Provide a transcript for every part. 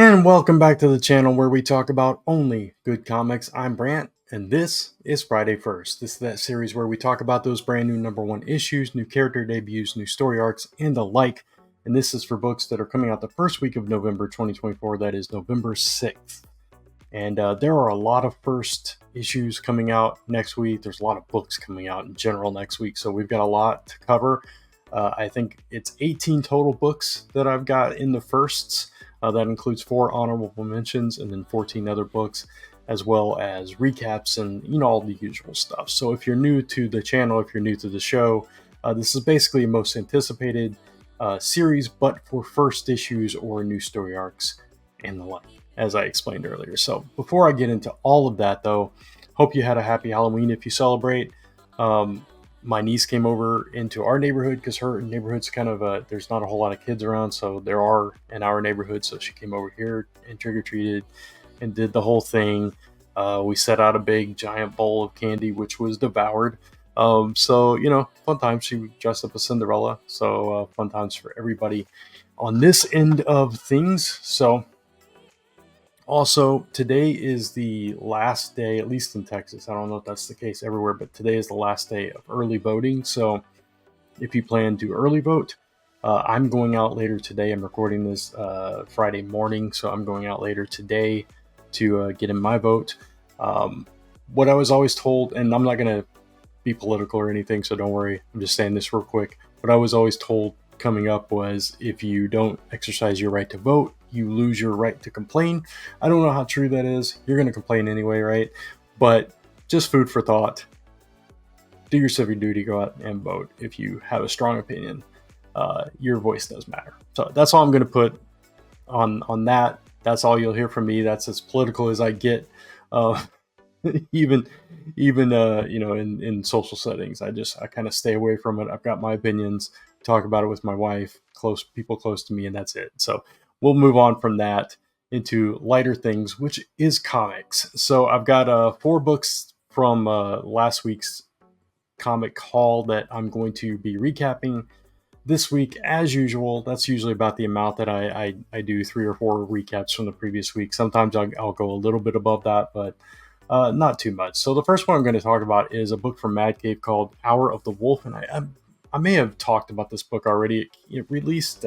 And welcome back to the channel where we talk about only good comics. I'm Brant, and this is Friday First. This is that series where we talk about those brand new #1 issues, new character debuts, new story arcs, and the like. And this is for books that are coming out the first week of November 2024, that is November 6th. And there are a lot of first issues coming out next week. There's a lot of books coming out in general next week, so we've got a lot to cover. I think it's 18 total books that I've got in the firsts. That includes 4 honorable mentions and then 14 other books, as well as recaps and all the usual stuff. So if you're new to the channel, if you're new to the show, this is basically a most anticipated series, but for first issues or new story arcs and the like, as I explained earlier. So before I get into all of that, though, hope you had a happy Halloween if you celebrate. My niece came over into our neighborhood because her neighborhood's kind of there's not a whole lot of kids around, so there are in our neighborhood. So she came over here and trick-or-treated and did the whole thing. We set out a big giant bowl of candy, which was devoured. So fun times. She dressed up as Cinderella, so fun times for everybody on this end of things. So also, today is the last day, at least in Texas. I don't know if that's the case everywhere, but today is the last day of early voting. So if you plan to early vote, I'm going out later today. I'm recording this Friday morning, so I'm going out later today to get in my vote. What I was always told, and I'm not going to be political or anything, so don't worry. I'm just saying this real quick. What I was always told coming up was if you don't exercise your right to vote, you lose your right to complain. I don't know how true that is. You're going to complain anyway, right? But just food for thought. Do your civic duty, go out and vote. If you have a strong opinion, your voice does matter. So that's all I'm going to put on that. That's all you'll hear from me. That's as political as I get. Even in social settings, I kind of stay away from it. I've got my opinions, talk about it with my wife, people close to me, and that's it. So we'll move on from that into lighter things, which is comics. So I've got 4 books from last week's comic haul that I'm going to be recapping this week. As usual, that's usually about the amount that I do, 3 or 4 recaps from the previous week. Sometimes I'll go a little bit above that, but not too much. So the first one I'm going to talk about is a book from Mad Cave called Hour of the Wolf, and I may have talked about this book already. It released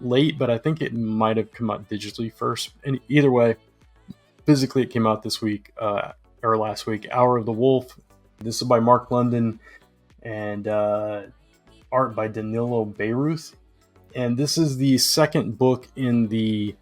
late, but I think it might have come out digitally first. And either way, physically it came out this week or last week. Hour of the Wolf. This is by Mark London and art by Danilo Beyruth. And this is the second book in the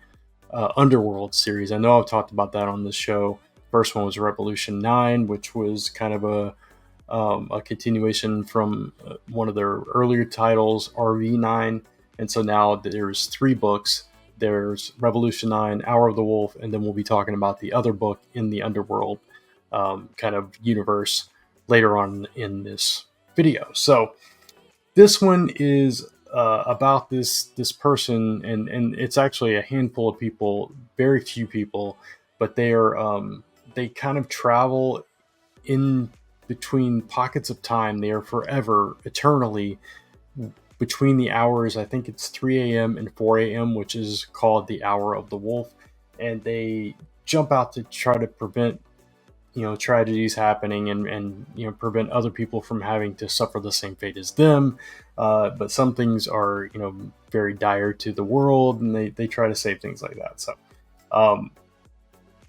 Underworld series. I know I've talked about that on this show. First one was Revolution 9, which was kind of a continuation from one of their earlier titles, RV9. And so now there's 3 books. There's Revolution 9, Hour of the Wolf, and then we'll be talking about the other book in the Underworld kind of universe later on in this video. So this one is about this person, and it's actually a handful of people, very few people, but they kind of travel in between pockets of time. They are forever, eternally between the hours, I think it's 3 a.m. and 4 a.m., which is called the Hour of the Wolf, and they jump out to try to prevent tragedies happening and prevent other people from having to suffer the same fate as them. But some things are very dire to the world, and they try to save things like that. So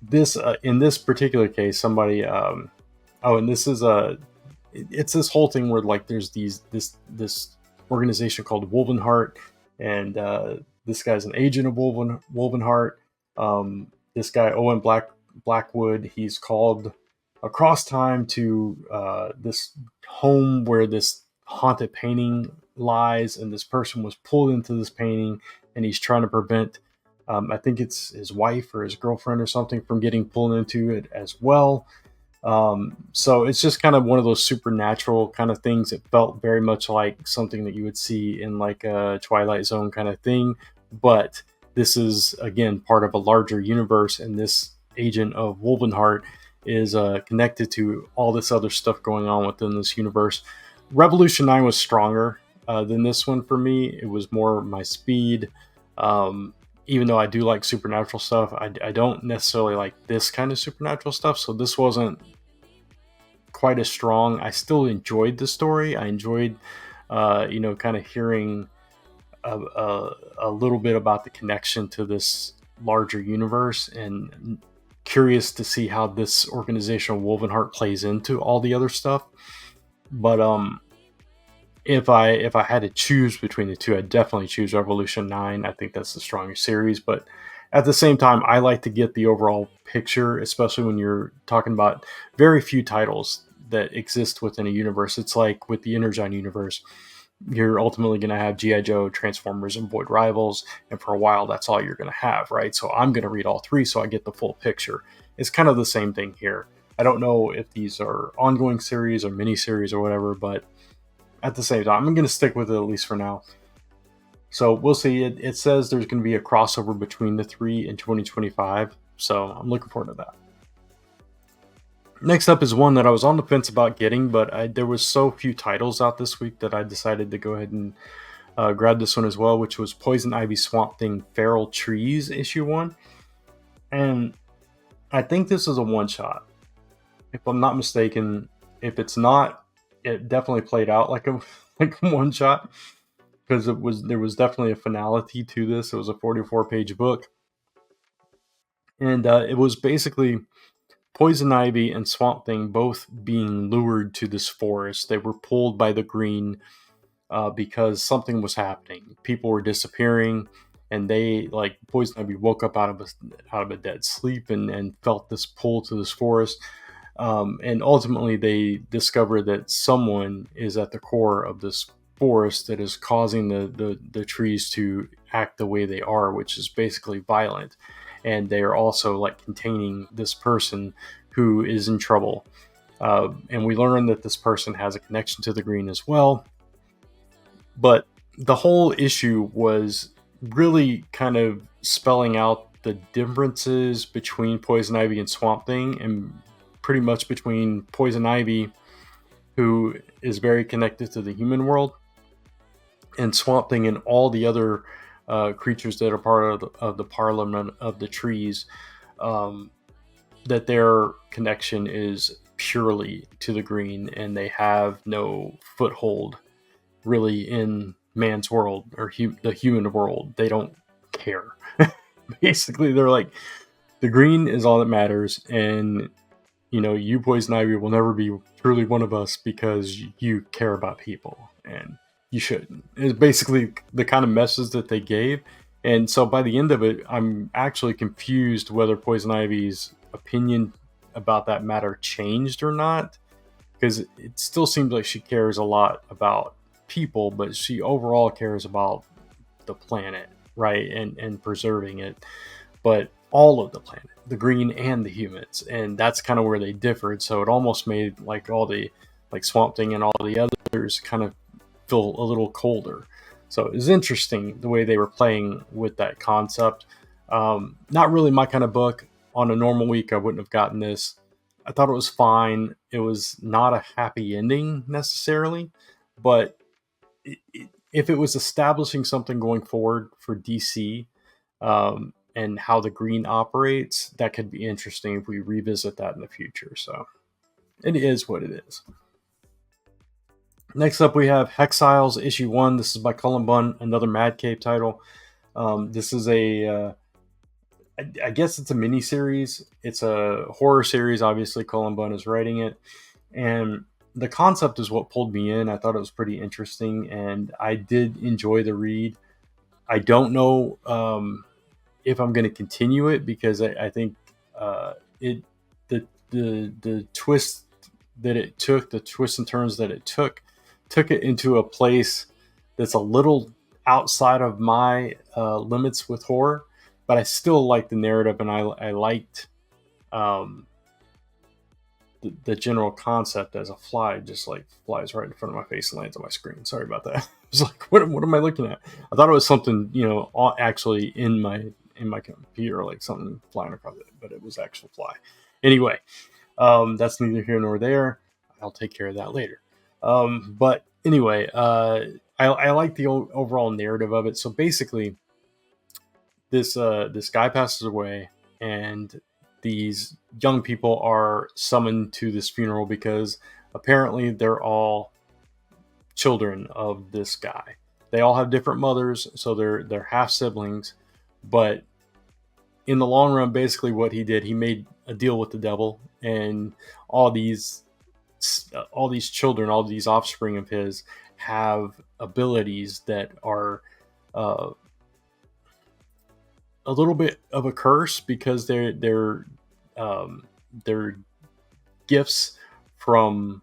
this in this particular case, somebody and this is it's this whole thing where like there's this organization called Wolvenheart, and this guy's an agent of Wolvenheart. This guy Owen Blackwood, he's called across time to this home where this haunted painting lies, and this person was pulled into this painting, and he's trying to prevent I think it's his wife or his girlfriend or something from getting pulled into it as well. So it's just kind of one of those supernatural kind of things. It felt very much like something that you would see in like a Twilight Zone kind of thing, but this is again part of a larger universe, and this agent of Wolvenheart is connected to all this other stuff going on within this universe. Revolution 9 was stronger than this one for me. It was more my speed. even though I do like supernatural stuff, I don't necessarily like this kind of supernatural stuff. So this wasn't quite as strong. I still enjoyed the story. I enjoyed, kind of hearing a little bit about the connection to this larger universe, and curious to see how this organization of Wolvenheart plays into all the other stuff. But if I had to choose between the two, I'd definitely choose Revolution 9. I think that's the strongest series, but at the same time, I like to get the overall picture, especially when you're talking about very few titles that exist within a universe. It's like with the Energon universe, you're ultimately going to have G.I. Joe, Transformers, and Void Rivals, and for a while, that's all you're going to have, right? So I'm going to read all three so I get the full picture. It's kind of the same thing here. I don't know if these are ongoing series or mini-series or whatever, but at the same time, I'm going to stick with it at least for now. So we'll see. It says there's going to be a crossover between the three in 2025, so I'm looking forward to that. Next up is one that I was on the fence about getting, but there was so few titles out this week that I decided to go ahead and grab this one as well, which was Poison Ivy Swamp Thing Feral Trees issue 1. And I think this is a one-shot. If I'm not mistaken, if it's not, it definitely played out like a one-shot, because there was definitely a finality to this. It was a 44-page book. And it was basically Poison Ivy and Swamp Thing both being lured to this forest. They were pulled by the Green because something was happening. People were disappearing, and they, like, Poison Ivy woke up out of a dead sleep and felt this pull to this forest. And ultimately, they discover that someone is at the core of this forest that is causing the trees to act the way they are, which is basically violent. And they are also like containing this person who is in trouble. And we learn that this person has a connection to the Green as well. But the whole issue was really kind of spelling out the differences between Poison Ivy and Swamp Thing, and pretty much between Poison Ivy, who is very connected to the human world, and Swamp Thing and all the other creatures that are part of the Parliament of the Trees, that their connection is purely to the Green, and they have no foothold really in man's world or the human world. They don't care. Basically, they're like, the Green is all that matters, and you, Poison Ivy, will never be truly one of us because you care about people, and you shouldn't. It's basically the kind of message that they gave. And so by the end of it, I'm actually confused whether Poison Ivy's opinion about that matter changed or not, because it still seems like she cares a lot about people, but she overall cares about the planet, right, and preserving it, but all of the planet, the Green and the humans. And that's kind of where they differed. So it almost made like all the Swamp Thing and all the others kind of feel a little colder. So it was interesting the way they were playing with that concept. Not really my kind of book. On a normal week, I wouldn't have gotten this. I thought it was fine. It was not a happy ending necessarily, but if it was establishing something going forward for DC, and how the Green operates, that could be interesting if we revisit that in the future. So it is what it is. Next up, we have Hexiles issue 1. This is by Cullen Bunn, another Mad Cave title. This is I guess it's a mini series. It's a horror series. Obviously, Cullen Bunn is writing it, and the concept is what pulled me in. I thought it was pretty interesting, and I did enjoy the read. I don't know if I'm going to continue it, because I think the twist that it took, the twists and turns that it took it into a place that's a little outside of my limits with horror, but I still like the narrative, and I liked the general concept as a fly just like flies right in front of my face and lands on my screen. Sorry about that. It's like, what am I looking at? I thought it was something, actually in my computer, like something flying across it, but it was actual fly. Anyway, that's neither here nor there. I'll take care of that later. But anyway, I like the overall narrative of it. So basically, this guy passes away, and these young people are summoned to this funeral because apparently they're all children of this guy. They all have different mothers, so they're half siblings, but in the long run, basically what he did, he made a deal with the devil, and all these children, all these offspring of his, have abilities that are uh, a little bit of a curse because um, they're gifts from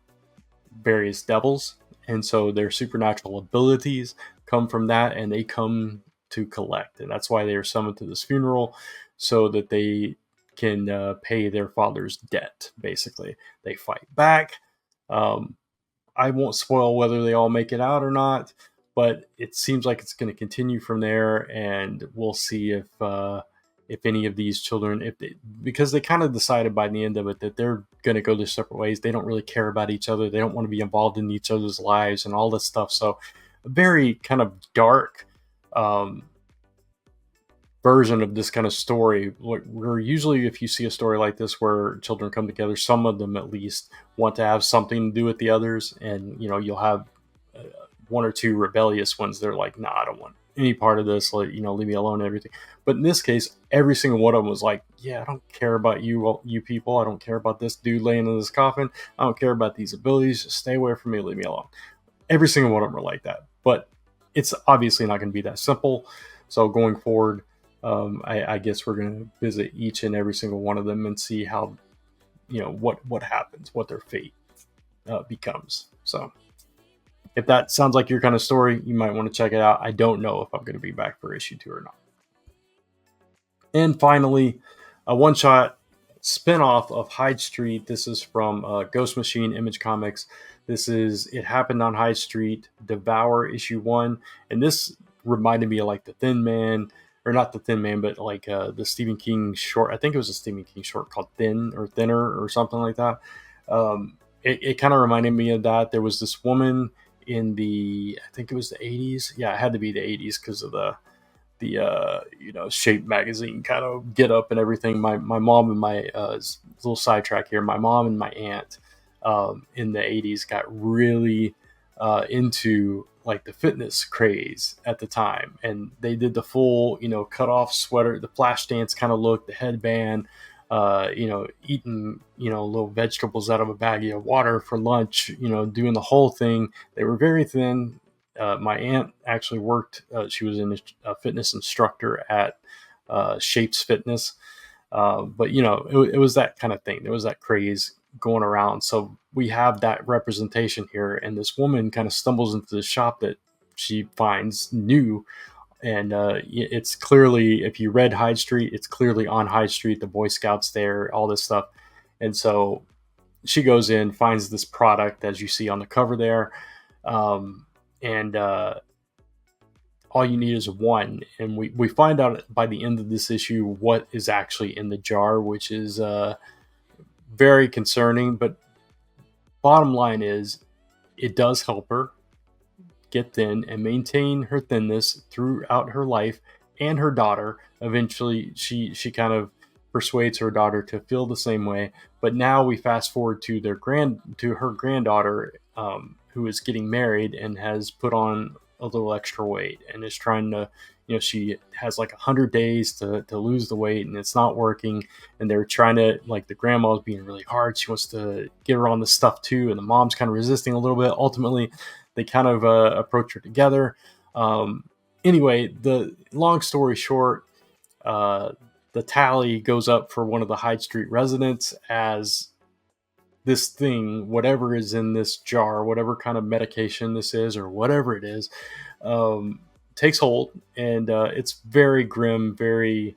various devils, and so their supernatural abilities come from that, and they come to collect, and that's why they are summoned to this funeral, so that they can pay their father's debt. Basically, they fight back. Um, I won't spoil whether they all make it out or not, but it seems like it's going to continue from there, and we'll see if any of these children, because they kind of decided by the end of it that they're going to go their separate ways. They don't really care about each other. They don't want to be involved in each other's lives and all this stuff. So, a very kind of dark um, version of this kind of story, where usually if you see a story like this where children come together, some of them at least want to have something to do with the others, and you'll have uh, one or two rebellious ones. They're like, nah, I don't want any part of this, like, leave me alone and everything. But in this case, every single one of them was like, yeah, I don't care about you people. I don't care about this dude laying in this coffin. I don't care about these abilities. Just stay away from me, leave me alone. Every single one of them were like that. But it's obviously not going to be that simple. So going forward, I guess we're going to visit each and every single one of them and see how, what happens, what their fate becomes. So if that sounds like your kind of story, you might want to check it out. I don't know if I'm going to be back for issue 2 or not. And finally, a one-shot spin-off of Hyde Street. This is from Ghost Machine Image Comics. This is It Happened on Hyde Street, Devour issue 1. And this reminded me of like the Thin Man, or not the Thin Man, but like the Stephen King short. I think it was a Stephen King short called Thin or Thinner or something like that. It kind of reminded me of that. There was this woman in I think it was the 80s. Yeah, it had to be the 80s because of the Shape magazine kind of get up and everything. My mom and my little sidetrack here. My mom and my aunt in the 80s got really into like the fitness craze at the time, and they did the full cut off sweater, the flash dance kind of look, the headband, eating little vegetables out of a baggie of water for lunch, doing the whole thing. They were very thin. My aunt actually worked, she was a fitness instructor at Shapes Fitness. But, it was that kind of thing. There was that craze going around. So we have that representation here. And this woman kind of stumbles into the shop that she finds new. And it's clearly, if you read Hyde Street, it's clearly on Hyde Street, the Boy Scouts there, all this stuff. And so she goes in, finds this product, as you see on the cover there. And all you need is one. And we find out by the end of this issue what is actually in the jar, which is very concerning. But bottom line is, it does help her get thin and maintain her thinness throughout her life, and her daughter. Eventually, she kind of persuades her daughter to feel the same way. But now we fast forward to her granddaughter, who is getting married and has put on a little extra weight and is trying to, she has like 100 days to lose the weight, and it's not working. And they're trying to, like, the grandma's being really hard. She wants to get her on this stuff too, and the mom's kind of resisting a little bit. Ultimately, they kind of approach her together. Anyway, the long story short, the tally goes up for one of the Hyde Street residents as this thing, whatever is in this jar, whatever kind of medication this is, or whatever it is, takes hold. And it's very grim, very,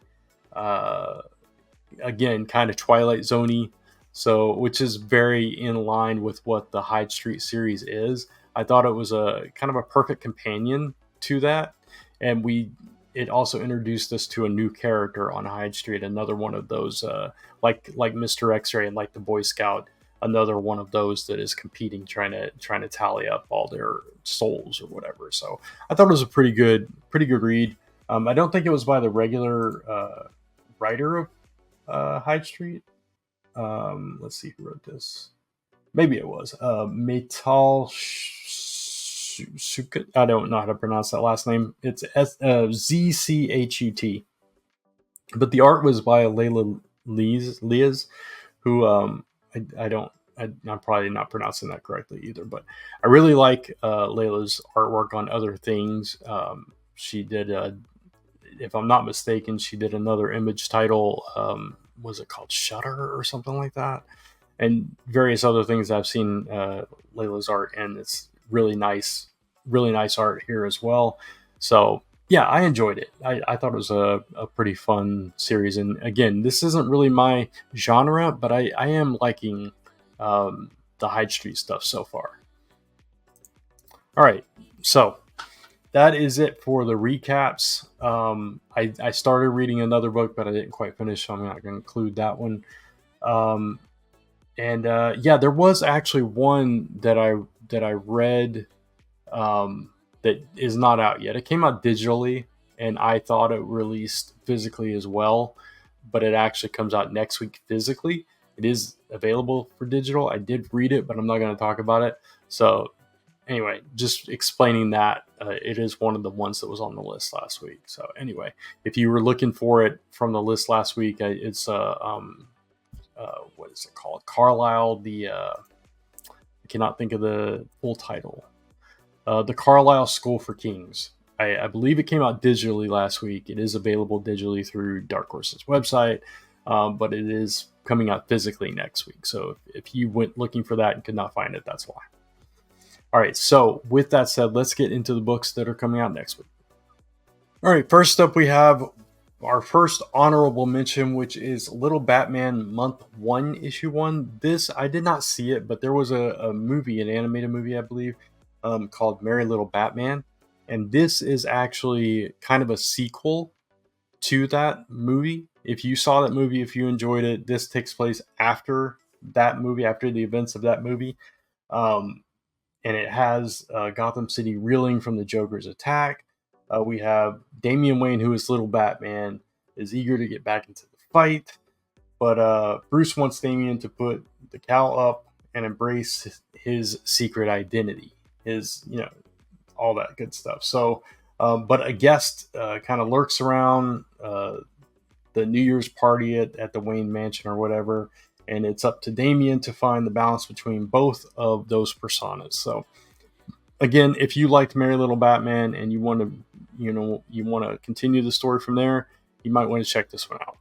again, kind of Twilight Zone-y. So, which is very in line with what the Hyde Street series is. I thought it was a kind of a perfect companion to that. And it also introduced us to a new character on Hyde Street, another one of those, like Mr. X-Ray and like the Boy Scout, another one of those that is competing, trying to tally up all their souls or whatever. So I thought it was a pretty good read. I don't think it was by the regular writer of Hyde Street. Let's see who wrote this. Maybe it was Metal Sukut. I don't know how to pronounce that last name. It's ZCHUT. But the art was by Layla Leas, who I don't. I'm probably not pronouncing that correctly either, but I really like Layla's artwork on other things. She did, if I'm not mistaken, she did another image title. Was it called Shutter or something like that? And various other things I've seen Layla's art, and it's really nice art here as well. So yeah, I enjoyed it. I thought it was a pretty fun series. And again, this isn't really my genre, but I am liking the Hyde Street stuff so far. All right, so that is it for the recaps. I started reading another book, but I didn't quite finish, so I'm not going to include that one. And yeah, there was actually one that I read that is not out yet. It came out digitally, and I thought it released physically as well, but it actually comes out next week physically. It is available for digital. I did read it, but I'm not going to talk about it. So anyway, just explaining that it is one of the ones that was on the list last week. So anyway, if you were looking for it from the list last week, it's what is it called? Carlile. I cannot think of the full title. The Carlile School for Kings. I believe it came out digitally last week. It is available digitally through Dark Horse's website, but it is coming out physically next week. So if you went looking for that and could not find it, that's why. All right, so with that said, let's get into the books that are coming out next week. All right, first up we have our first honorable mention, which is Little Batman Month 1, Issue 1. This, I did not see it, but there was a movie, an animated movie, I believe, called Merry Little Batman. And this is actually kind of a sequel to that movie. If you saw that movie, if you enjoyed it, this takes place after that movie, after the events of that movie. And it has Gotham City reeling from the Joker's attack. We have Damian Wayne, who is Little Batman, is eager to get back into the fight. But Bruce wants Damian to put the cowl up and embrace his secret identity. His, all that good stuff. So, but a guest kind of lurks around the New Year's party at the Wayne Mansion or whatever. And it's up to Damian to find the balance between both of those personas. So, again, if you liked Merry Little Batman and you want to continue the story from there, you might want to check this one out.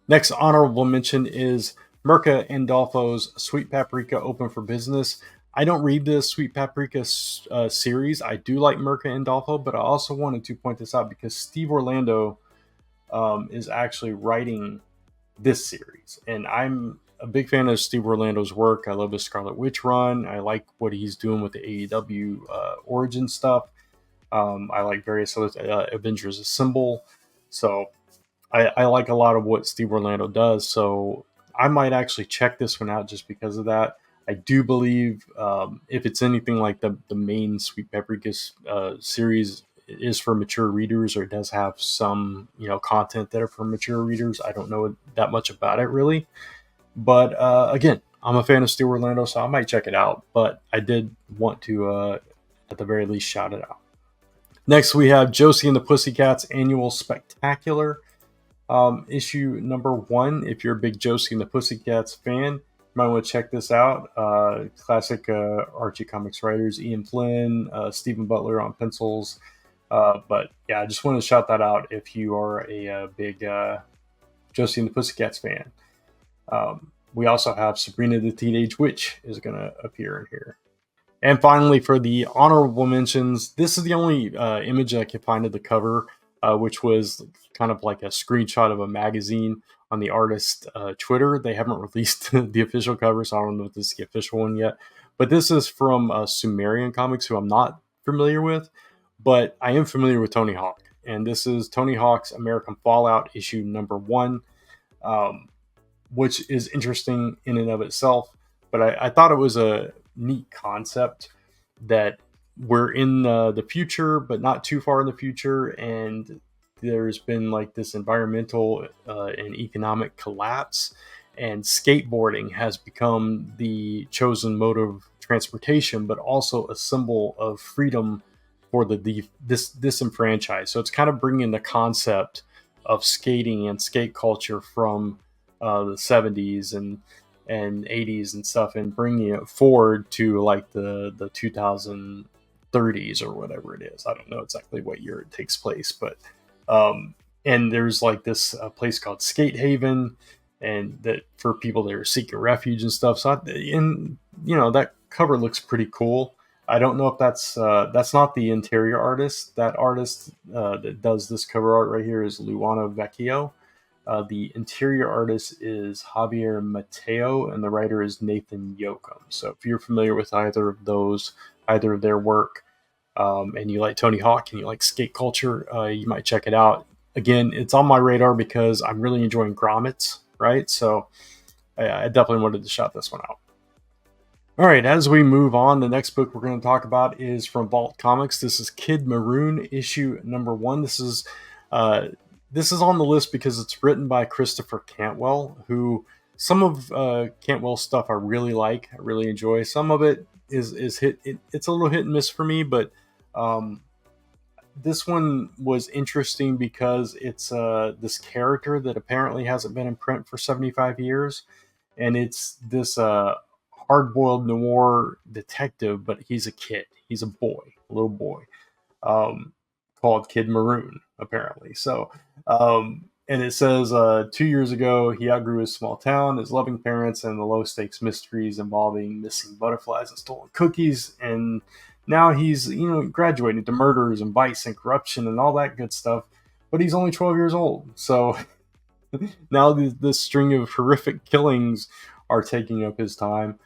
Next honorable mention is Mirka Andolfo's Sweet Paprika Open for Business. I don't read the Sweet Paprika series. I do like Mirka Andolfo, but I also wanted to point this out because Steve Orlando is actually writing this series, and I'm a big fan of Steve Orlando's work. I love his Scarlet Witch run. I like what he's doing with the AEW origin stuff. I like various other Avengers Assemble. So I like a lot of what Steve Orlando does. So I might actually check this one out just because of that. I do believe if it's anything like the main Sweet Paprika series, it is for mature readers, or it does have some content that are for mature readers. I don't know that much about it really, but again, I'm a fan of Steve Orlando, so I might check it out. But I did want to at the very least shout it out. Next we have Josie and the Pussycats Annual Spectacular, issue number 1. If you're a big Josie and the Pussycats fan, you might want to check this out. Classic Archie Comics writers, Ian Flynn, Stephen Butler on pencils. But yeah, I just want to shout that out if you are a big Josie and the Pussycats fan. We also have Sabrina the Teenage Witch is going to appear in here. And finally, for the honorable mentions, this is the only image I could find of the cover, which was kind of like a screenshot of a magazine on the artist's Twitter. They haven't released the official cover, so I don't know if this is the official one yet. But this is from Sumerian Comics, who I'm not familiar with. But I am familiar with Tony Hawk, and this is Tony Hawk's American Fallout issue number 1, which is interesting in and of itself. But I thought it was a neat concept that we're in the future, but not too far in the future, and there's been like this environmental and economic collapse, and skateboarding has become the chosen mode of transportation, but also a symbol of freedom for this disenfranchised. So it's kind of bringing the concept of skating and skate culture from the 70s and 80s and stuff, and bringing it forward to like the 2030s or whatever it is. I don't know exactly what year it takes place, but and there's like this place called Skate Haven, and that for people that are seeking refuge and stuff. So and that cover looks pretty cool. I don't know if that's not the interior artist. That artist that does this cover art right here is Luana Vecchio. The interior artist is Javier Mateo, and the writer is Nathan Yoakum. So if you're familiar with either of their work, and you like Tony Hawk and you like skate culture, you might check it out. Again, it's on my radar because I'm really enjoying grommets, right? So I definitely wanted to shout this one out. All right, as we move on, the next book we're going to talk about is from Vault Comics. This is Kid Maroon, issue number 1. This is on the list because it's written by Christopher Cantwell, who some of Cantwell's stuff I really like, I really enjoy. Some of it is it's a little hit and miss for me, but this one was interesting because it's this character that apparently hasn't been in print for 75 years, and it's this hard-boiled noir detective, but he's a kid. He's a little boy, called Kid Maroon, apparently. So, and it says 2 years ago, he outgrew his small town, his loving parents, and the low-stakes mysteries involving missing butterflies and stolen cookies. And now he's, graduating to murders and vice and corruption and all that good stuff. But he's only 12 years old. So now this string of horrific killings are taking up his time.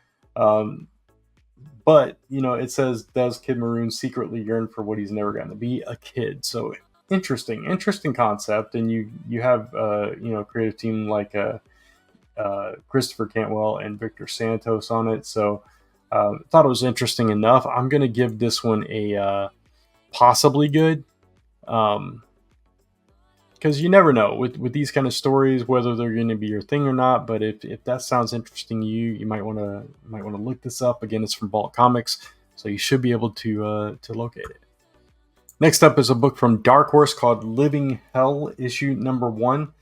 But, it says, does Kid Maroon secretly yearn for what he's never going to be, a kid? So interesting concept. And you have, creative team like Christopher Cantwell and Victor Santos on it. So thought it was interesting enough. I'm going to give this one a possibly good. Because you never know with these kind of stories whether they're going to be your thing or not. But if that sounds interesting to you, you might want to look this up. Again, it's from Vault Comics, so you should be able to locate it. Next up is a book from Dark Horse called Living Hell, issue number 1.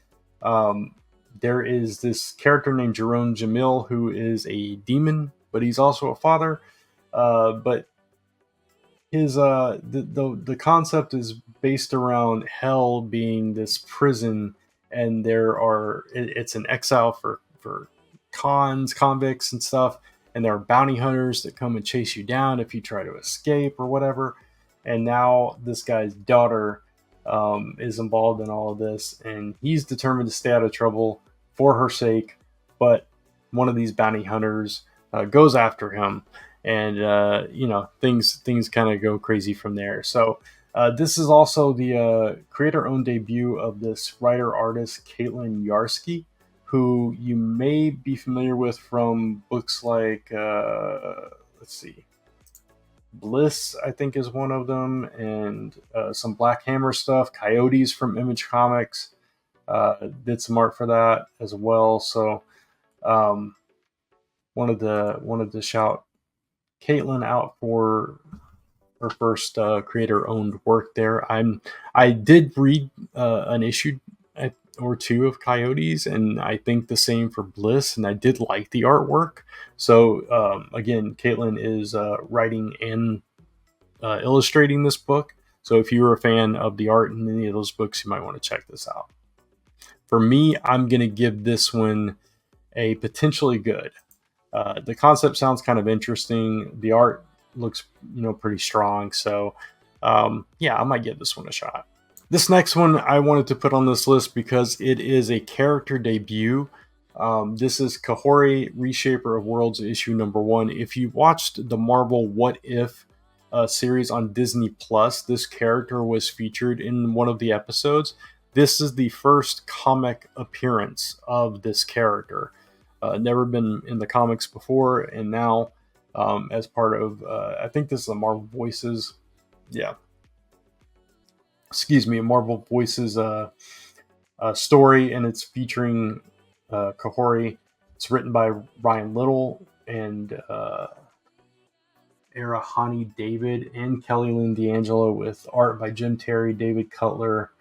There is this character named Jerome Jamil who is a demon, but he's also a father. But his the concept is based around hell being this prison, and it's an exile for convicts and stuff, and there are bounty hunters that come and chase you down if you try to escape or whatever. And now this guy's daughter is involved in all of this, and he's determined to stay out of trouble for her sake. But one of these bounty hunters goes after him, and things kind of go crazy from there. So this is also the creator-owned debut of this writer-artist Caitlin Yarsky, who you may be familiar with from books like Bliss, I think, is one of them, and some Black Hammer stuff. Coyotes from Image Comics did some art for that as well. So wanted to shout Caitlin out for her first creator-owned work there. I did read an issue or two of Coyotes, and I think the same for Bliss, and I did like the artwork. So again, Caitlin is writing and illustrating this book. So if you're a fan of the art in any of those books, you might want to check this out. For me, I'm going to give this one a potentially good. The concept sounds kind of interesting. The art looks, pretty strong. So, I might give this one a shot. This next one I wanted to put on this list because it is a character debut. This is Kahhori, Reshaper of Worlds, issue number 1. If you watched the Marvel What If series on Disney Plus, this character was featured in one of the episodes. This is the first comic appearance of this character. Never been in the comics before, and now as part of, I think this is the Marvel Voices. Yeah. Marvel Voices story, and it's featuring Kahhori. It's written by Ryan Little and Arahani David and Kelly Lynn D'Angelo, with art by Jim Terry, David Cutler,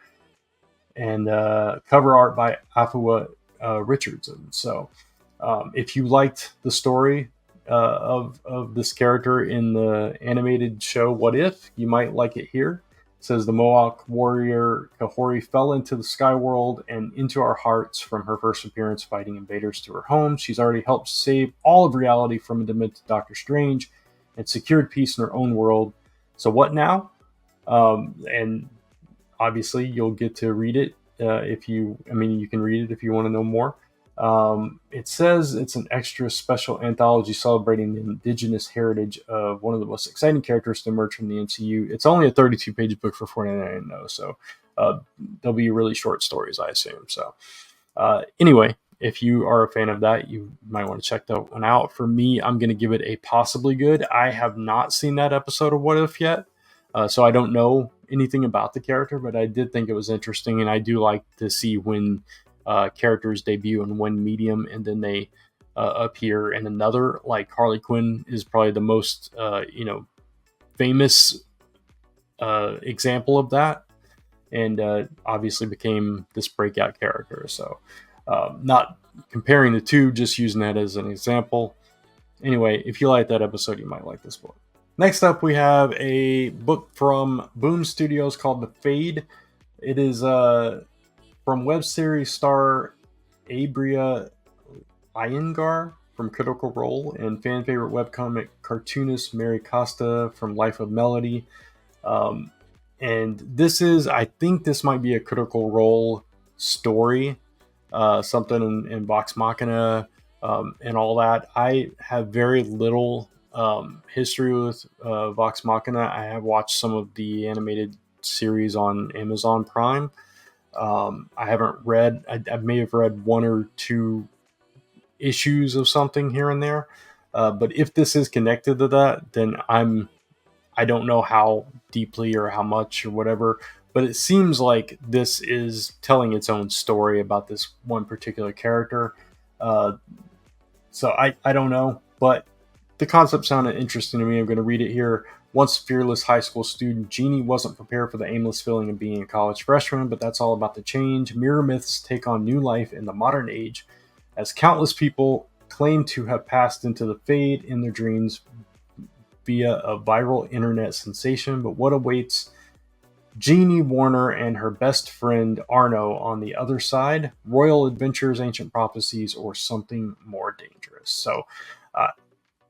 and cover art by Afua Richardson. So if you liked the story of this character in the animated show What If, you might like it here. It says the Mohawk warrior Kahhori fell into the sky world and into our hearts from her first appearance fighting invaders to her home. She's already helped save all of reality from a demented Doctor Strange and secured peace in her own world. So what now? And obviously, you'll get to read it you can read it if you want to know more. It says it's an extra special anthology celebrating the indigenous heritage of one of the most exciting characters to emerge from the MCU. It's only a 32-page book for $49 though, so they'll be really short stories, I assume. So anyway, if you are a fan of that, you might want to check that one out. For me, I'm going to give it a possibly good. I have not seen that episode of What If yet, so I don't know anything about the character, but I did think it was interesting, and I do like to see when characters debut in one medium and then they appear in another. Like Harley Quinn is probably the most famous example of that, and obviously became this breakout character. So not comparing the two, just using that as an example. Anyway, if you like that episode, you might like this book. Next up, we have a book from Boom Studios called The Fade. It is from web series star Abria Iyengar from Critical Role and fan favorite webcomic cartoonist Mary Costa from Life of Melody. And I think this might be a Critical Role story, something in Vox Machina and all that. I have very little history with Vox Machina. I have watched some of the animated series on Amazon Prime. I haven't read, I may have read one or two issues of something here and there. But if this is connected to that, then I don't know how deeply or how much or whatever, but it seems like this is telling its own story about this one particular character. So I don't know, but the concept sounded interesting to me. I'm going to read it here. Once fearless high school student, Jeannie wasn't prepared for the aimless feeling of being a college freshman, but that's all about to change. Mirror myths take on new life in the modern age, as countless people claim to have passed into the fade in their dreams via a viral internet sensation. But what awaits Jeannie Warner and her best friend Arno on the other side? Royal adventures, ancient prophecies, or something more dangerous? So,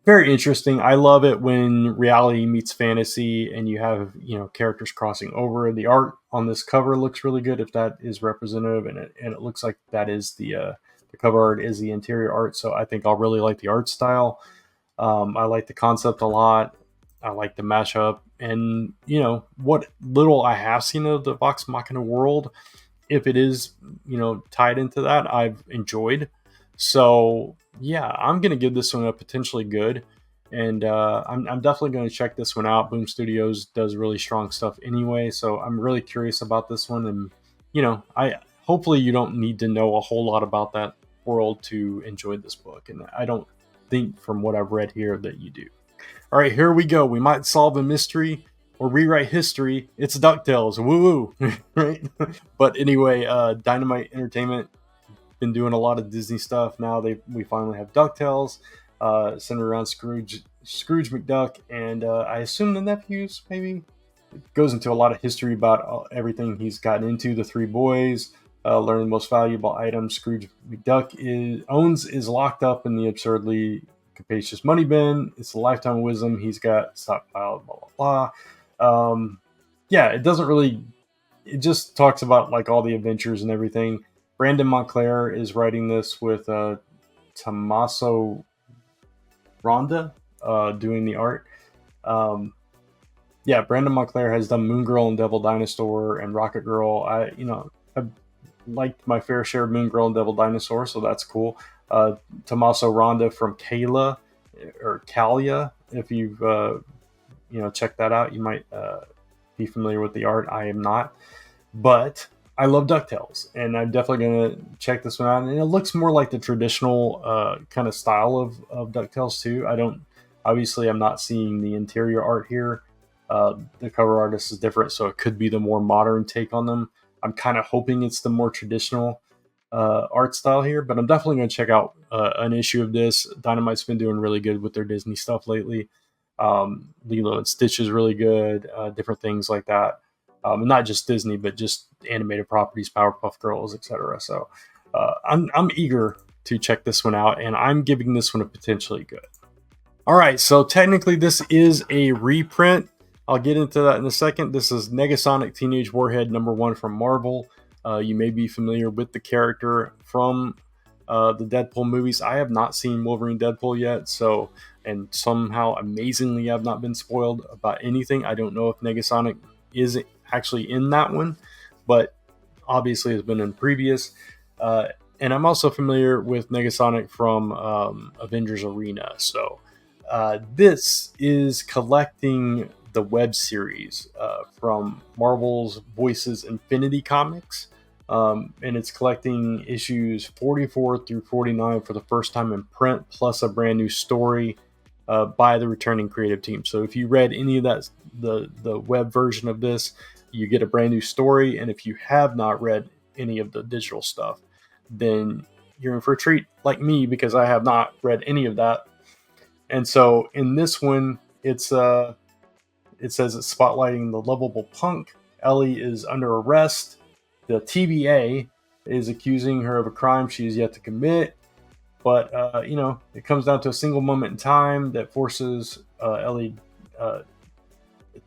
very interesting. I love it when reality meets fantasy and you have, characters crossing over. The art on this cover looks really good, if that is representative, and it looks like that is the cover art is the interior art. So I think I'll really like the art style. I like the concept a lot. I like the mashup, and what little I have seen of the Vox Machina world, if it is tied into that, I've enjoyed. So yeah, I'm gonna give this one a potentially good, and I'm definitely going to check this one out. Boom Studios does really strong stuff anyway, so I'm really curious about this one. And I hopefully you don't need to know a whole lot about that world to enjoy this book, and I don't think from what I've read here that you do. All right, here we go. We might solve a mystery or rewrite history. It's DuckTales. Woo woo, right? But anyway, Dynamite Entertainment been doing a lot of Disney stuff. Now we finally have DuckTales, centered around Scrooge McDuck, and I assume the nephews. Maybe it goes into a lot of history about everything he's gotten into. The three boys learn the most valuable item Scrooge McDuck is locked up in the absurdly capacious money bin. It's a lifetime of wisdom he's got stockpiled. Blah blah blah. Yeah, it doesn't really. It just talks about like all the adventures and everything. Brandon Montclair is writing this with Tommaso Ronda doing the art. Brandon Montclair has done Moon Girl and Devil Dinosaur and Rocket Girl. I've liked my fair share of Moon Girl and Devil Dinosaur, so that's cool. Tommaso Ronda from Kayla or Kalia. If you've checked that out, you might be familiar with the art. I am not, but I love DuckTales, and I'm definitely gonna check this one out. And it looks more like the traditional kind of style of DuckTales too. I'm not seeing the interior art here. The cover artist is different, so it could be the more modern take on them. I'm kind of hoping it's the more traditional art style here, but I'm definitely going to check out an issue of this. Dynamite's been doing really good with their Disney stuff lately. Lilo and Stitch is really good, different things like that. Not just Disney, but just animated properties, Powerpuff Girls, etc. So I'm eager to check this one out, and I'm giving this one a potentially good. All right, so technically this is a reprint. I'll get into that in a second. This is Negasonic Teenage Warhead #1 from Marvel. You may be familiar with the character from the Deadpool movies. I have not seen Wolverine Deadpool yet, so, and somehow amazingly I've not been spoiled about anything. I don't know if Negasonic is actually in that one, but obviously has been in previous. And I'm also familiar with Negasonic from Avengers Arena. So this is collecting the web series from Marvel's Voices Infinity Comics. And it's collecting issues 44 through 49 for the first time in print, plus a brand new story by the returning creative team. So if you read any of that, the web version of this, you get a brand new story. And if you have not read any of the digital stuff, then you're in for a treat like me, because I have not read any of that. And so in this one, it says it's spotlighting the lovable punk. Ellie is under arrest. The TVA is accusing her of a crime she is yet to commit. But, it comes down to a single moment in time that forces Ellie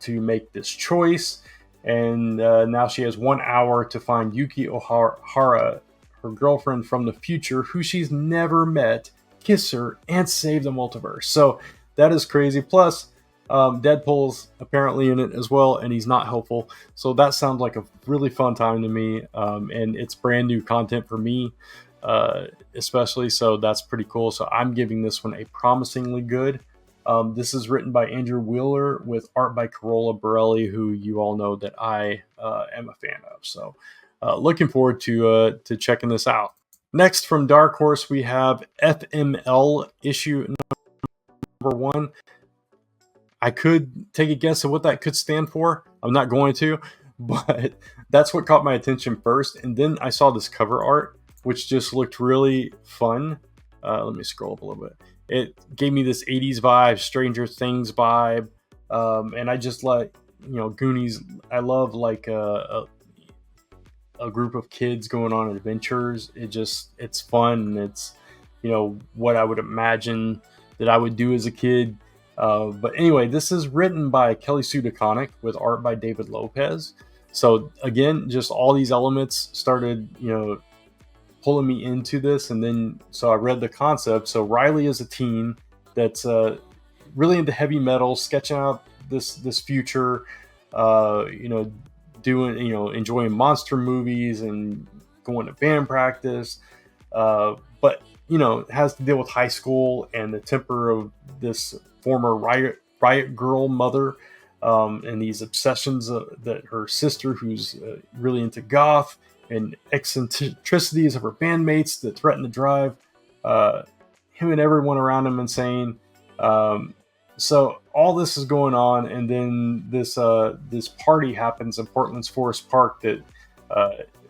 to make this choice. And now she has 1 hour to find Yuki Ohara, her girlfriend from the future, who she's never met, kiss her, and save the multiverse. So that is crazy. Plus, Deadpool's apparently in it as well, and he's not helpful. So that sounds like a really fun time to me, and it's brand new content for me, especially. So that's pretty cool. So I'm giving this one a promisingly good. This is written by Andrew Wheeler with art by Carola Borelli, who you all know that I am a fan of. So looking forward to checking this out. Next, from Dark Horse, we have FML issue #1. I could take a guess at what that could stand for. I'm not going to, but that's what caught my attention first. And then I saw this cover art, which just looked really fun. Let me scroll up a little bit. It gave me this 80s vibe, Stranger Things vibe. And I just like, Goonies. I love like a group of kids going on adventures. It's fun. It's, what I would imagine that I would do as a kid. But anyway, this is written by Kelly Sue DeConnick with art by David Lopez. So again, just all these elements started, pulling me into this. And then, so I read the concept. So Riley is a teen that's really into heavy metal, sketching out this future, doing, enjoying monster movies and going to band practice. But, has to deal with high school and the temper of this former riot girl mother, and these obsessions that her sister, who's really into goth, and eccentricities of her bandmates that threaten to drive him and everyone around him insane. So all this is going on, and then this party happens in Portland's Forest Park that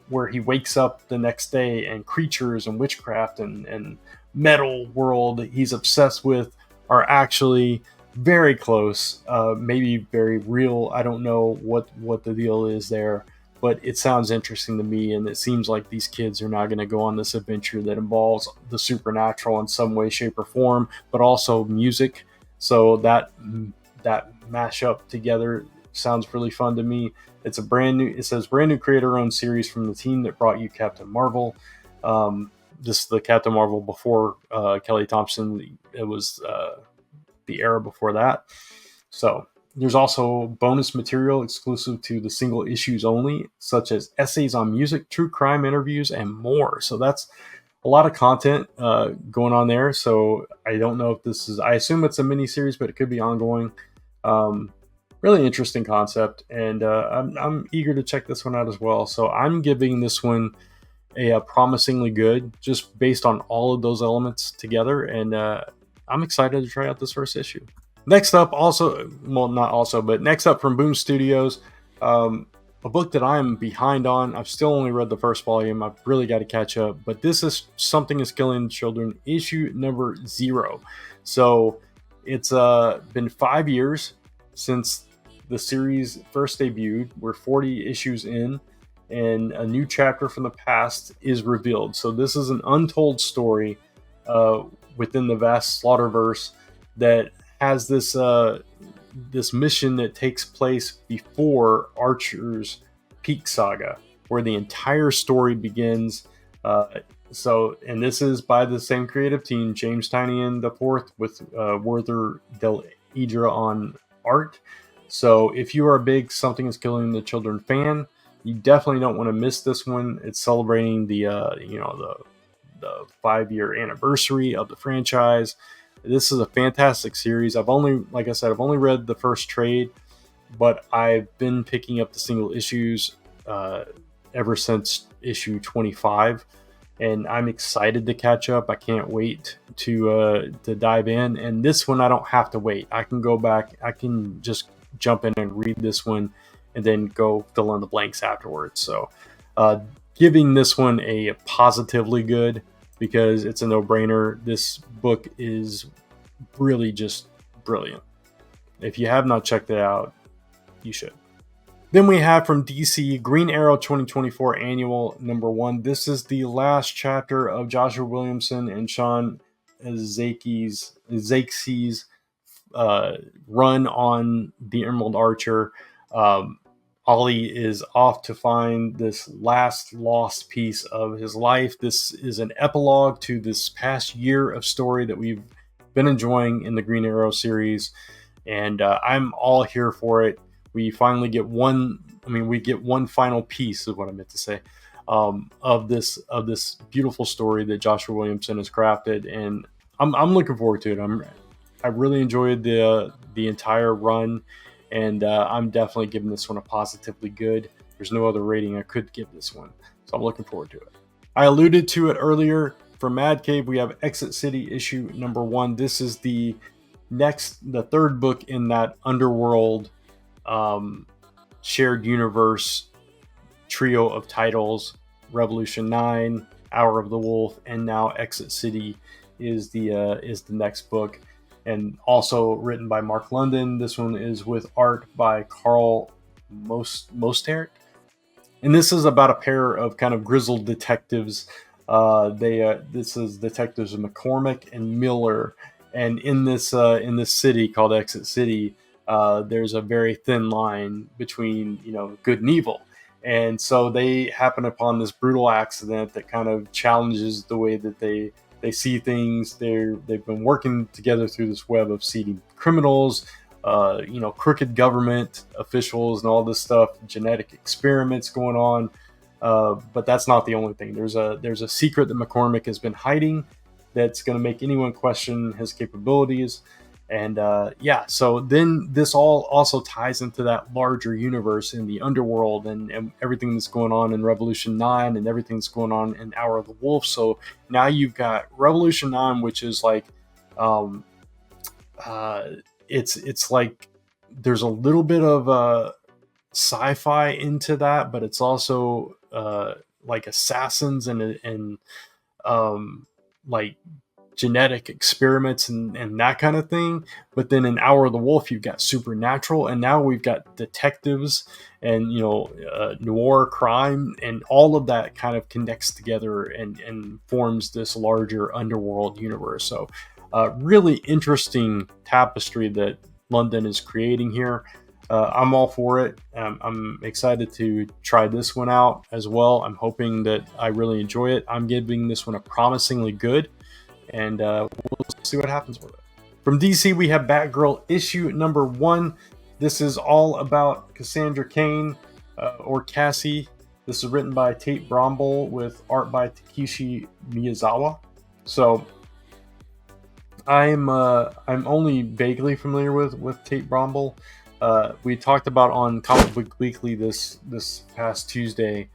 where he wakes up the next day, and creatures and witchcraft and metal world he's obsessed with are actually very close, maybe very real. I don't know what the deal is there, but it sounds interesting to me, and it seems like these kids are now going to go on this adventure that involves the supernatural in some way, shape, or form, but also music. So that mashup together sounds really fun to me. It says brand new creator-owned series from the team that brought you Captain Marvel. This is the Captain Marvel before Kelly Thompson. It was the era before that. So there's also bonus material exclusive to the single issues only, such as essays on music, true crime interviews, and more. So that's a lot of content going on there. So I don't know if this is, I assume it's a mini series, but it could be ongoing. really interesting concept, and I'm eager to check this one out as well. So I'm giving this one a promisingly good, just based on all of those elements together, and I'm excited to try out this first issue. Next up, also, well, not also, but next up from Boom Studios, a book that I'm behind on. I've still only read the first volume. I've really got to catch up, but this is Something is Killing Children, issue number 0. So it's been 5 years since the series first debuted. We're 40 issues in, and a new chapter from the past is revealed. So this is an untold story within the vast Slaughterverse that has this mission that takes place before Archer's Peak Saga, where the entire story begins. And this is by the same creative team, James Tynion IV, with Werther Del Idra on art. So if you are a big Something is Killing the Children fan, you definitely don't want to miss this one. It's celebrating the 5-year anniversary of the franchise. This is a fantastic series. I've only read the first trade, but I've been picking up the single issues ever since issue 25, and I'm excited to catch up. I can't wait to dive in. And this one, I don't have to wait. I can go back. I can just jump in and read this one, and then go fill in the blanks afterwards. So, giving this one a positively good, because it's a no-brainer. This book is really just brilliant. If you have not checked it out, you should. Then we have from DC, Green Arrow 2024 Annual number 1. This is the last chapter of Joshua Williamson and Sean Zakes's run on the Emerald Archer. Ollie is off to find this last lost piece of his life. This is an epilogue to this past year of story that we've been enjoying in the Green Arrow series, and I'm all here for it. We finally get one final piece, is what I meant to say, of this beautiful story that Joshua Williamson has crafted, and I'm looking forward to it. I really enjoyed the entire run, and I'm definitely giving this one a positively good. There's no other rating I could give this one, so I'm looking forward to it. I alluded to it earlier. From Mad Cave, we have Exit City issue number 1. This is the third book in that Underworld shared universe trio of titles. Revolution 9, Hour of the Wolf, and now Exit City is the next book, and also written by Mark London. This one is with art by Carl Mostert, and this is about a pair of kind of grizzled detectives. This is detectives McCormick and Miller, and in this city called Exit City, there's a very thin line between good and evil. And so they happen upon this brutal accident that kind of challenges the way that they see things. They've been working together through this web of seeding criminals, crooked government officials, and all this stuff, genetic experiments going on. But that's not the only thing. There's a secret that McCormick has been hiding that's going to make anyone question his capabilities. And so then this all also ties into that larger universe in the Underworld, and everything that's going on in Revolution 9 and everything that's going on in Hour of the Wolf. So now you've got Revolution 9, which is like it's like there's a little bit of sci-fi into that, but it's also like assassins and like genetic experiments and that kind of thing. But then in Hour of the Wolf, you've got supernatural, and now we've got detectives and noir crime, and all of that kind of connects together and forms this larger Underworld universe. So really interesting tapestry that London is creating here. I'm all for it. I'm excited to try this one out as well. I'm hoping that I really enjoy it. I'm giving this one a promisingly good, and we'll see what happens with it. From DC, we have Batgirl issue number 1. This is all about Cassandra Cain, or Cassie. This is written by Tate Brombell with art by Takeshi Miyazawa. So I'm only vaguely familiar with Tate Brombell. We talked about on Comic Book Weekly this past Tuesday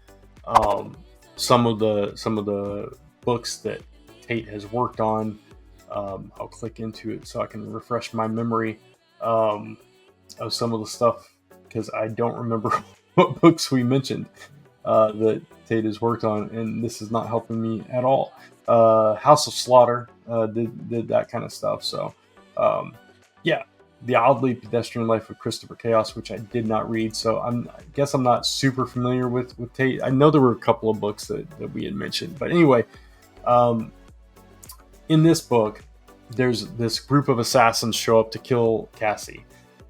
some of the books that Tate has worked on. I'll click into it so I can refresh my memory of some of the stuff, because I don't remember what books we mentioned that Tate has worked on, and this is not helping me at all. House of Slaughter did that kind of stuff. So yeah, The Oddly Pedestrian Life of Christopher Chaos, which I did not read, so I guess I'm not super familiar with Tate. I know there were a couple of books that we had mentioned, but anyway, in this book, there's this group of assassins show up to kill Cassie,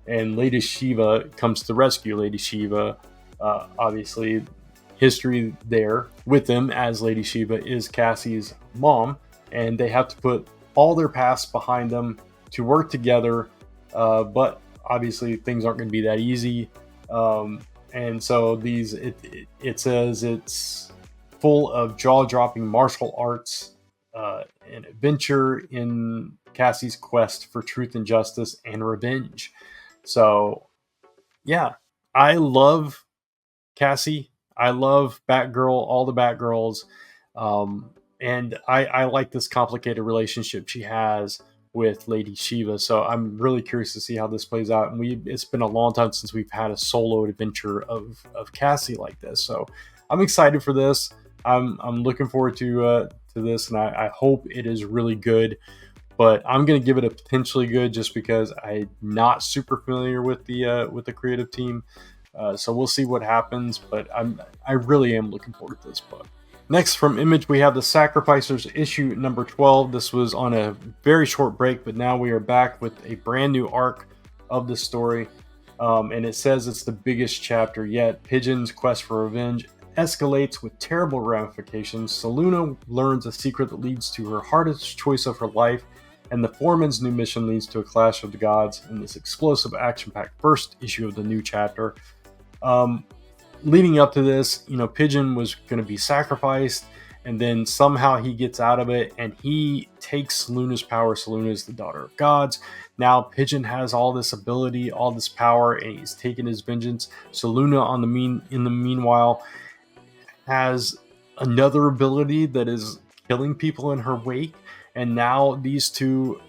and Lady Shiva comes to rescue. Lady Shiva, obviously, history there with them, as Lady Shiva is Cassie's mom, and they have to put all their past behind them to work together, but obviously things aren't going to be that easy. And so it says it's full of jaw-dropping martial arts, an adventure in Cassie's quest for truth and justice and revenge. So yeah, I love Cassie. I love Batgirl, all the Batgirls. And I like this complicated relationship she has with Lady Shiva. So I'm really curious to see how this plays out. And it's been a long time since we've had a solo adventure of Cassie like this. So I'm excited for this. I'm looking forward to this, and I hope it is really good. But I'm going to give it a potentially good, just because I'm not super familiar with the creative team. So we'll see what happens, but I really am looking forward to this book. Next, from Image, we have The Sacrificers issue number 12. This was on a very short break, but now we are back with a brand new arc of the story. And it says it's the biggest chapter yet. Pigeon's quest for revenge escalates with terrible ramifications. Saluna learns a secret that leads to her hardest choice of her life, and the Foreman's new mission leads to a clash of the gods in this explosive, action-packed first issue of the new chapter. Leading up to this, Pigeon was going to be sacrificed, and then somehow he gets out of it, and he takes Saluna's power. Saluna is the daughter of gods. Now Pigeon has all this ability, all this power, and he's taken his vengeance. Saluna, in the meanwhile, has another ability that is killing people in her wake, and now these two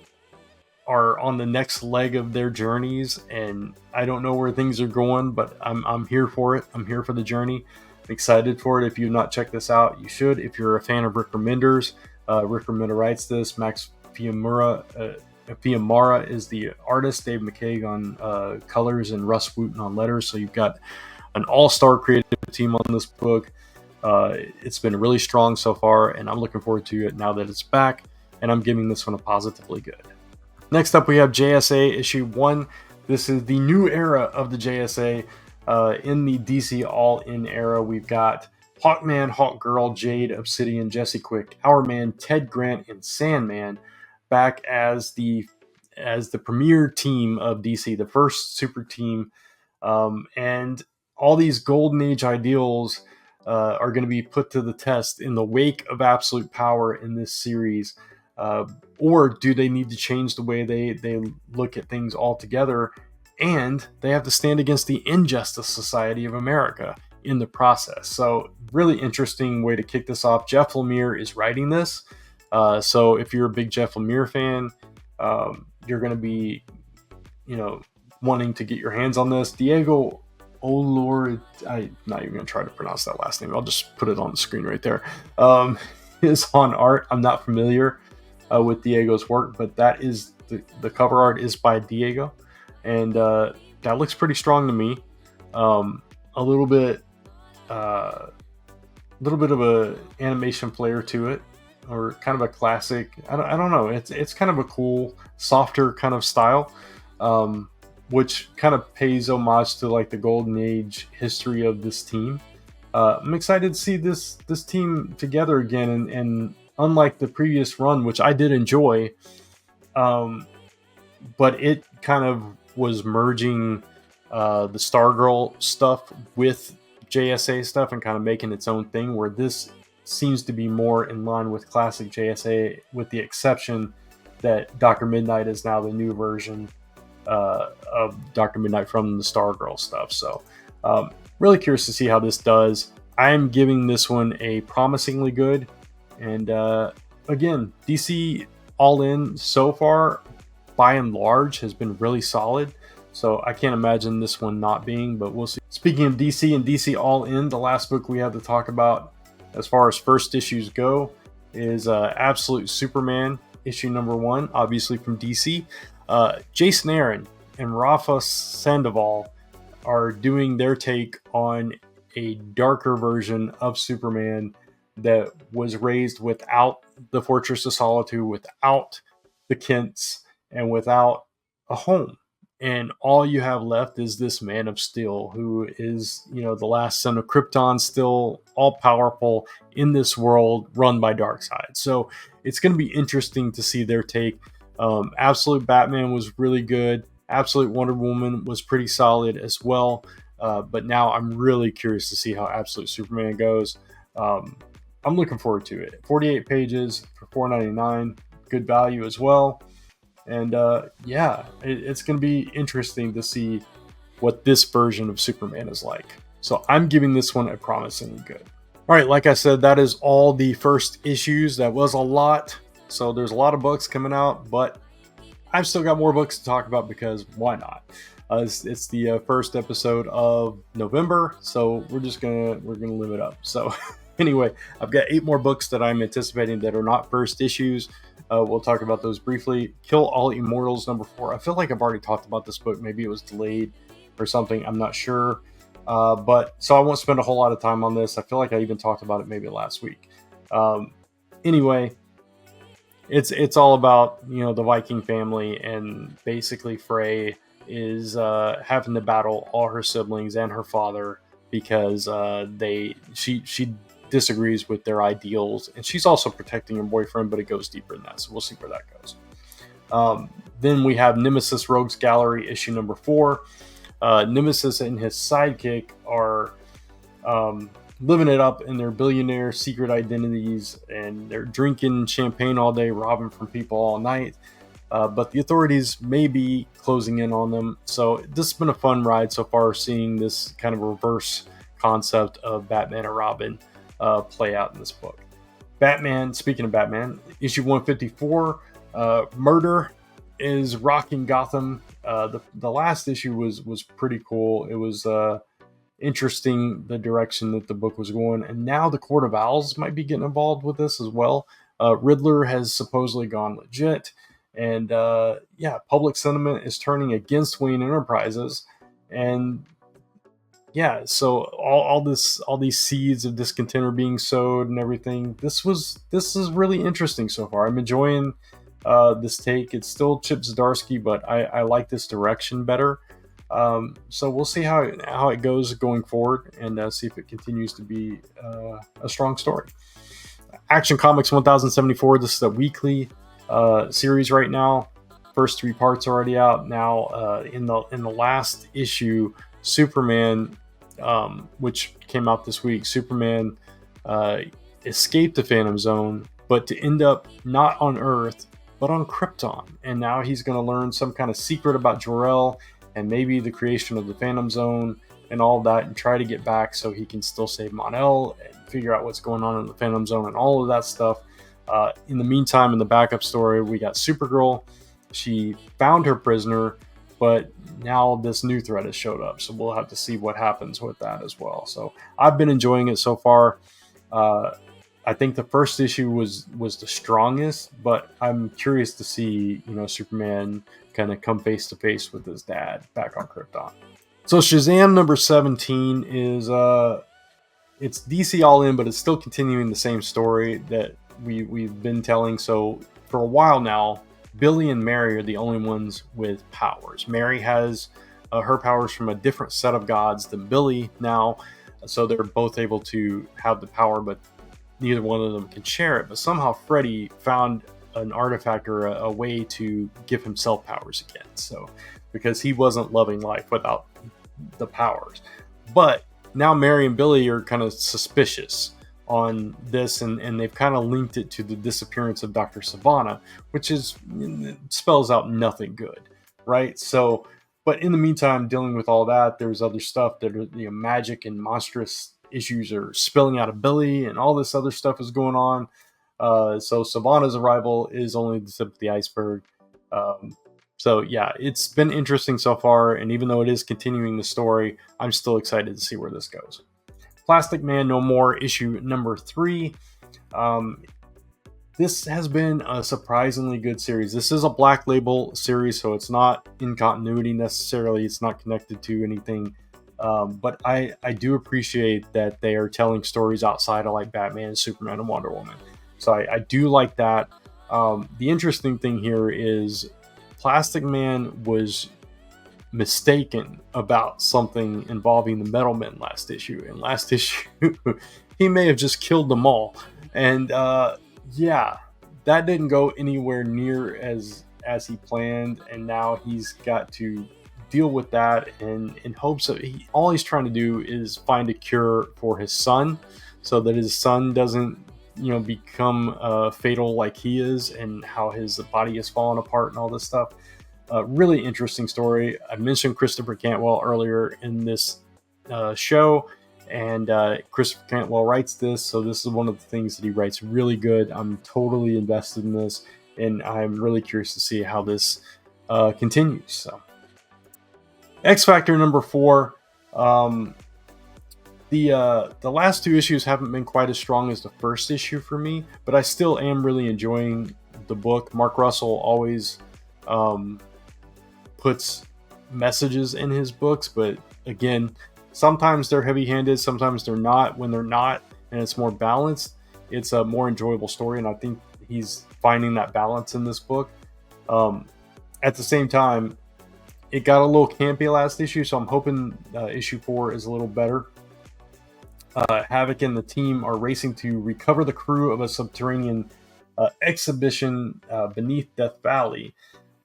are on the next leg of their journeys, and I don't know where things are going, but I'm here for it. I'm here for the journey. I'm excited for it. If you've not checked this out, you should. If you're a fan of Rick Remender's, Rick Remender writes this. Max Fiumara is the artist. Dave McCaig on colors, and Russ Wooten on letters. So you've got an all-star creative team on this book. It's been really strong so far, and I'm looking forward to it now that it's back, and I'm giving this one a positively good. Next up, we have JSA issue 1. This is the new era of the JSA. In the DC All-In era, we've got Hawkman, Hawkgirl, Jade, Obsidian, Jesse Quick, Hourman, Ted Grant, and Sandman back as the premier team of DC, the first super team. And all these Golden Age ideals are going to be put to the test in the wake of absolute power in this series. Or do they need to change the way they look at things altogether? And they have to stand against the Injustice Society of America in the process. So really interesting way to kick this off. Jeff Lemire is writing this. So if you're a big Jeff Lemire fan, you're going to be, wanting to get your hands on this. Diego Olor, I'm not even going to try to pronounce that last name. I'll just put it on the screen right there. Is on art. I'm not familiar with Diego's work, but that is the cover art is by Diego, and that looks pretty strong to me. A little bit of a animation flair to it, or kind of a classic. I don't know. It's kind of a cool, softer kind of style, which kind of pays homage to like the Golden Age history of this team. I'm excited to see this team together again, and unlike the previous run, which I did enjoy, but it kind of was merging the Stargirl stuff with JSA stuff and kind of making its own thing, where this seems to be more in line with classic JSA, with the exception that Dr. Midnight is now the new version of Dr. Midnight from the Stargirl stuff. So really curious to see how this does. I'm giving this one a promisingly good. And again, DC All In so far, by and large, has been really solid. So I can't imagine this one not being, but we'll see. Speaking of DC and DC All In, the last book we have to talk about as far as first issues go is Absolute Superman, issue number 1, obviously from DC. Jason Aaron and Rafa Sandoval are doing their take on a darker version of Superman that was raised without the Fortress of Solitude, without the Kents, and without a home. And all you have left is this Man of Steel, who is, the last son of Krypton, still all powerful in this world run by Darkseid. So it's going to be interesting to see their take. Absolute Batman was really good. Absolute Wonder Woman was pretty solid as well. But now I'm really curious to see how Absolute Superman goes. I'm looking forward to it. 48 pages for $4.99. Good value as well. And it's going to be interesting to see what this version of Superman is like. So I'm giving this one a promisingly good. All right, like I said, that is all the first issues. That was a lot. So there's a lot of books coming out, but I've still got more books to talk about because why not? It's the first episode of November, so we're gonna live it up. So anyway, I've got 8 more books that I'm anticipating that are not first issues. We'll talk about those briefly. Kill All Immortals number 4. I feel like I've already talked about this book. Maybe it was delayed or something. I'm not sure. But so I won't spend a whole lot of time on this. I feel like I even talked about it maybe last week. Anyway, it's all about, the Viking family, and basically Frey is having to battle all her siblings and her father because she disagrees with their ideals, and she's also protecting her boyfriend, but it goes deeper than that, so we'll see where that goes. Then we have Nemesis Rogues Gallery issue number 4. Nemesis and his sidekick are living it up in their billionaire secret identities, and they're drinking champagne all day, robbing from people all night, but the authorities may be closing in on them. So this has been a fun ride so far, seeing this kind of reverse concept of Batman and Robin play out in this book. Speaking of Batman, issue 154, Murder is rocking Gotham. The last issue was pretty cool. It was interesting, the direction that the book was going, and now the Court of Owls might be getting involved with this as well. Riddler has supposedly gone legit, and public sentiment is turning against Wayne Enterprises, and so all these seeds of discontent are being sowed and everything. This is really interesting so far. I'm enjoying this take. It's still Chip Zdarsky, but I like this direction better. So we'll see how it goes going forward, and see if it continues to be a strong story. Action Comics 1074. This is a weekly series right now. First 3 parts already out now. In the last issue, Superman, which came out this week, Superman escaped the Phantom Zone, but to end up not on Earth, but on Krypton. And now he's going to learn some kind of secret about Jor-El and maybe the creation of the Phantom Zone and all that, and try to get back so he can still save Mon-El and figure out what's going on in the Phantom Zone and all of that stuff. In the meantime, in the backup story, we got Supergirl. She found her prisoner, but now this new threat has showed up, so we'll have to see what happens with that as well. So I've been enjoying it so far. I think the first issue was the strongest, but I'm curious to see, Superman kind of come face to face with his dad back on Krypton. So Shazam number 17 is it's DC All In, but it's still continuing the same story that we've been telling. So for a while now, Billy and Mary are the only ones with powers. Mary has her powers from a different set of gods than Billy now, so they're both able to have the power, but neither one of them can share it. But somehow Freddy found an artifact or a way to give himself powers again. So because he wasn't loving life without the powers. But now Mary and Billy are kind of suspicious on this, and they've kind of linked it to the disappearance of Dr. Sivana, which spells out nothing good. right? So, but in the meantime, dealing with all that, there's other stuff that are, magic and monstrous issues are spilling out of Billy, and all this other stuff is going on. So Savannah's arrival is only the tip of the iceberg. So yeah, it's been interesting so far, and even though it is continuing the story, I'm still excited to see where this goes. Plastic Man No More, issue number 3. This has been a surprisingly good series. This is a Black Label series, so it's not in continuity necessarily. It's not connected to anything. But I do appreciate that they are telling stories outside of like Batman, Superman, and Wonder Woman. So I do like that. The interesting thing here is Plastic Man was mistaken about something involving the Metal Men last issue. And last issue, he may have just killed them all. And yeah, that didn't go anywhere near as he planned, and now he's got to deal with that, and in hopes of all he's trying to do is find a cure for his son, so that his son doesn't become fatal like he is, and how his body is falling apart and all this stuff. Really interesting story. I mentioned Christopher Cantwell earlier in this show, and Christopher Cantwell writes this, so this is one of the things that he writes really good. I'm totally invested in this, and I'm really curious to see how this continues. So, X Factor number 4. The last 2 issues haven't been quite as strong as the first issue for me, but I still am really enjoying the book. Mark Russell always puts messages in his books, but again, sometimes they're heavy-handed, sometimes they're not. When they're not, and it's more balanced, it's a more enjoyable story, and I think he's finding that balance in this book. At the same time, it got a little campy last issue, so I'm hoping issue 4 is a little better. Havoc and the team are racing to recover the crew of a subterranean exhibition beneath Death Valley,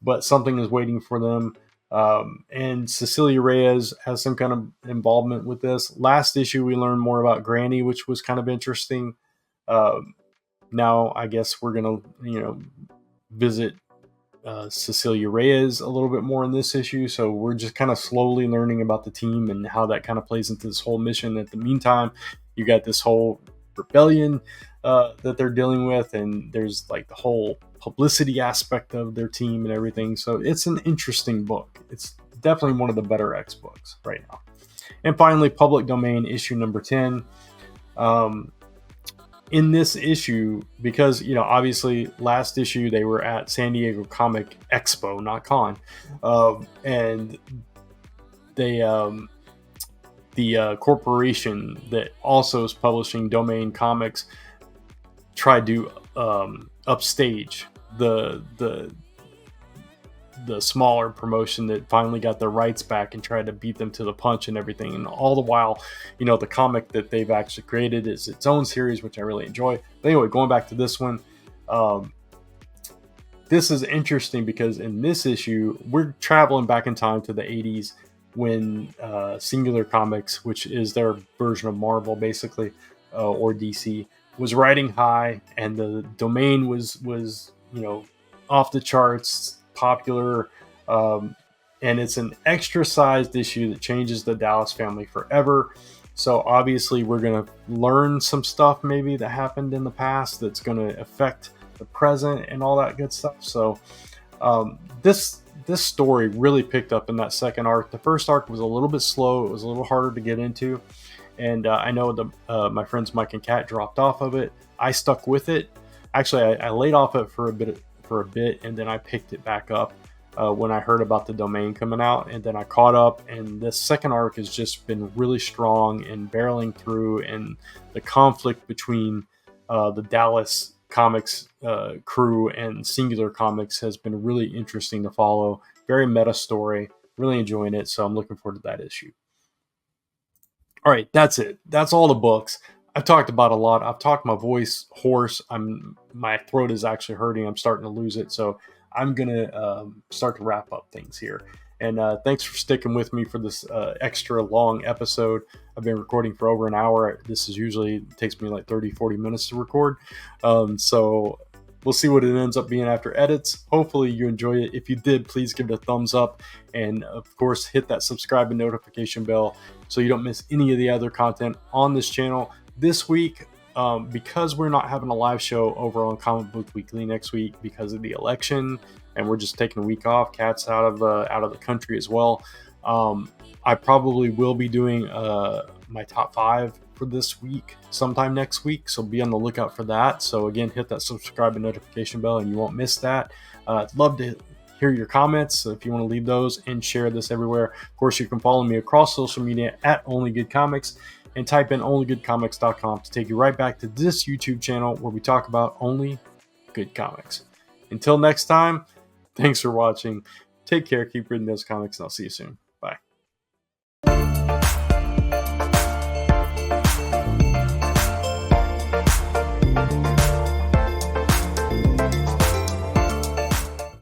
but something is waiting for them. And Cecilia Reyes has some kind of involvement with this. Last issue, we learned more about Granny, which was kind of interesting. Now, I guess we're going to, visit Cecilia Reyes a little bit more in this issue. So we're just kind of slowly learning about the team and how that kind of plays into this whole mission. At the meantime, you got this whole rebellion that they're dealing with, and there's like the whole publicity aspect of their team and everything. So it's an interesting book. It's definitely one of the better X books right now. And finally, Public Domain issue number 10. In this issue, because obviously last issue they were at San Diego Comic Expo, not Con, and they the corporation that also is publishing Domain Comics tried to upstage the smaller promotion that finally got their rights back and tried to beat them to the punch and everything. And all the while, the comic that they've actually created is its own series, which I really enjoy. But anyway, going back to this one, this is interesting because in this issue, we're traveling back in time to the 80s when Singular Comics, which is their version of Marvel basically, or DC, was riding high, and the Domain was off the charts, popular, and it's an extra sized issue that changes the Dallas family forever. So obviously we're going to learn some stuff maybe that happened in the past that's going to affect the present and all that good stuff. So this story really picked up in that second arc. The first arc was a little bit slow. It was a little harder to get into, and I know my friends Mike and Kat dropped off of it. I stuck with it. Actually, I laid off it for a bit, and then I picked it back up when I heard about the Domain coming out, and then I caught up, and this second arc has just been really strong and barreling through, and the conflict between the Dallas Comics crew and Singular Comics has been really interesting to follow. Very meta story, really enjoying it, so I'm looking forward to that issue. All right, that's it. That's all the books. I've talked about a lot. I've talked my voice hoarse. My throat is actually hurting. I'm starting to lose it. So I'm going to start to wrap up things here. And thanks for sticking with me for this extra long episode. I've been recording for over an hour. This is usually takes me like 30, 40 minutes to record. So We'll see what it ends up being after edits. Hopefully you enjoy it. If you did, please give it a thumbs up. And of course, hit that subscribe and notification bell so you don't miss any of the other content on this channel. This week, because we're not having a live show over on Comic Book Weekly next week because of the election, and we're just taking a week off. Cat's out of the country as well. I probably will be doing my top 5 for this week sometime next week, so be on the lookout for that. So again, hit that subscribe and notification bell and you won't miss that. I'd love to hear your comments if you want to leave those, and share this everywhere. Of course, you can follow me across social media at OnlyGoodComics, and type in onlygoodcomics.com to take you right back to this YouTube channel where we talk about only good comics. Until next time, thanks for watching. Take care, keep reading those comics, and I'll see you soon.